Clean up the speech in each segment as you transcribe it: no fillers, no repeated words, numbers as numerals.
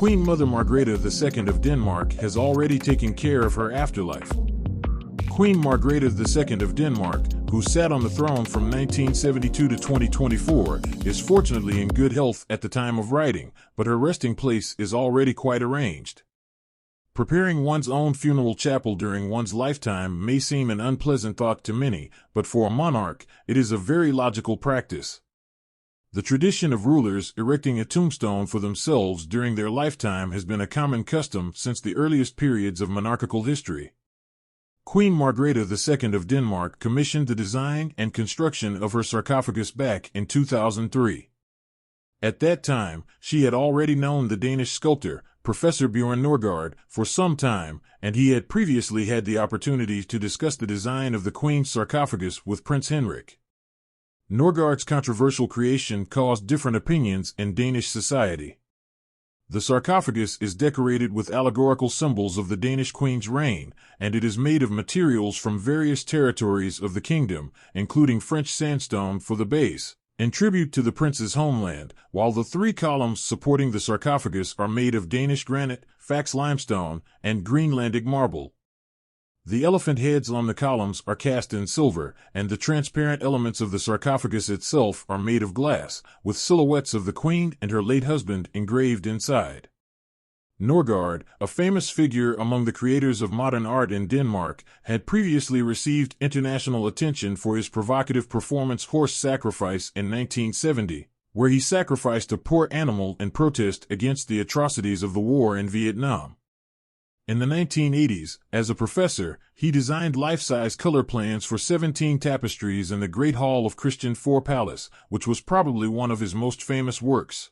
Queen Mother Margrethe II of Denmark has already taken care of her afterlife. Queen Margrethe II of Denmark, who sat on the throne from 1972 to 2024, is fortunately in good health at the time of writing, but her resting place is already quite arranged. Preparing one's own funeral chapel during one's lifetime may seem an unpleasant thought to many, but for a monarch, it is a very logical practice. The tradition of rulers erecting a tombstone for themselves during their lifetime has been a common custom since the earliest periods of monarchical history. Queen Margrethe II of Denmark commissioned the design and construction of her sarcophagus back in 2003. At that time, she had already known the Danish sculptor, Professor Bjørn Nørgaard, for some time, and he had previously had the opportunity to discuss the design of the Queen's sarcophagus with Prince Henrik. Nørgaard's controversial creation caused different opinions in Danish society. The sarcophagus is decorated with allegorical symbols of the Danish Queen's reign, and it is made of materials from various territories of the kingdom, including French sandstone for the base, in tribute to the prince's homeland, while the three columns supporting the sarcophagus are made of Danish granite, Faxe limestone, and Greenlandic marble. The elephant heads on the columns are cast in silver, and the transparent elements of the sarcophagus itself are made of glass, with silhouettes of the Queen and her late husband engraved inside. Nørgaard, a famous figure among the creators of modern art in Denmark, had previously received international attention for his provocative performance Horse Sacrifice in 1970, where he sacrificed a poor animal in protest against the atrocities of the war in Vietnam. In the 1980s, as a professor, he designed life-size color plans for 17 tapestries in the Great Hall of Christian IV Palace, which was probably one of his most famous works.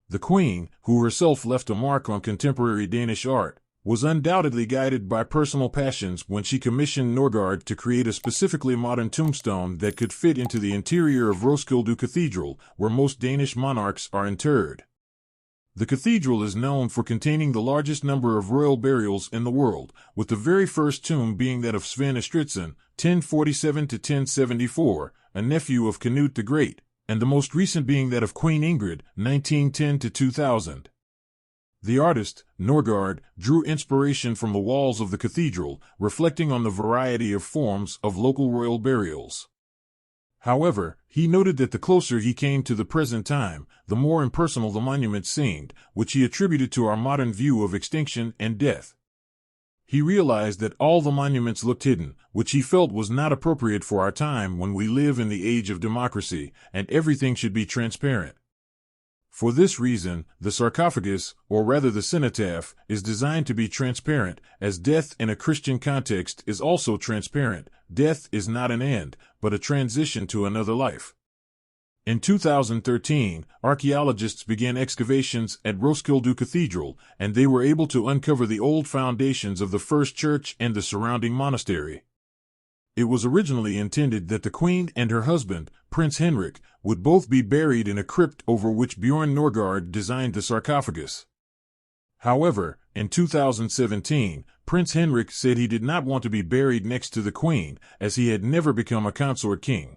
The Queen, who herself left a mark on contemporary Danish art, was undoubtedly guided by personal passions when she commissioned Nørgaard to create a specifically modern tombstone that could fit into the interior of Roskilde Cathedral, where most Danish monarchs are interred. The cathedral is known for containing the largest number of royal burials in the world, with the very first tomb being that of Svend Estridsson, 1047 to 1074, a nephew of Canute the Great, and the most recent being that of Queen Ingrid, 1910 to 2000. The artist, Nørgaard, drew inspiration from the walls of the cathedral, reflecting on the variety of forms of local royal burials. However, he noted that the closer he came to the present time, the more impersonal the monument seemed, which he attributed to our modern view of extinction and death. He realized that all the monuments looked hidden, which he felt was not appropriate for our time when we live in the age of democracy, and everything should be transparent. For this reason, the sarcophagus, or rather the cenotaph, is designed to be transparent, as death in a Christian context is also transparent. Death is not an end, but a transition to another life. In 2013, archaeologists began excavations at Roskilde Cathedral, and they were able to uncover the old foundations of the first church and the surrounding monastery. It was originally intended that the Queen and her husband, Prince Henrik, would both be buried in a crypt over which Bjørn Nørgaard designed the sarcophagus. However, in 2017, Prince Henrik said he did not want to be buried next to the Queen, as he had never become a consort king.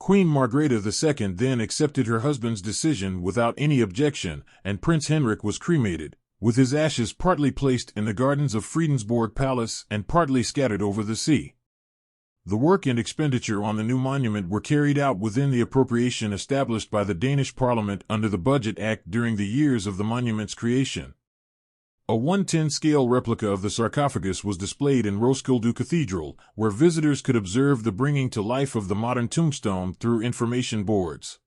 Queen Margrethe II then accepted her husband's decision without any objection, and Prince Henrik was cremated, with his ashes partly placed in the gardens of Fredensborg Palace and partly scattered over the sea. The work and expenditure on the new monument were carried out within the appropriation established by the Danish Parliament under the Budget Act during the years of the monument's creation. A 1:10 scale replica of the sarcophagus was displayed in Roskilde Cathedral, where visitors could observe the bringing to life of the modern tombstone through information boards.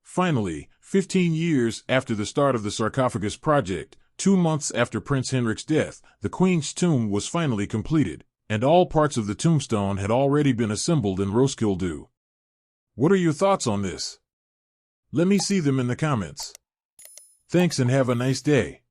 Finally, 15 years after the start of the sarcophagus project, 2 months after Prince Henrik's death, the Queen's tomb was finally completed, and all parts of the tombstone had already been assembled in Roskilde. What are your thoughts on this? Let me see them in the comments. Thanks and have a nice day.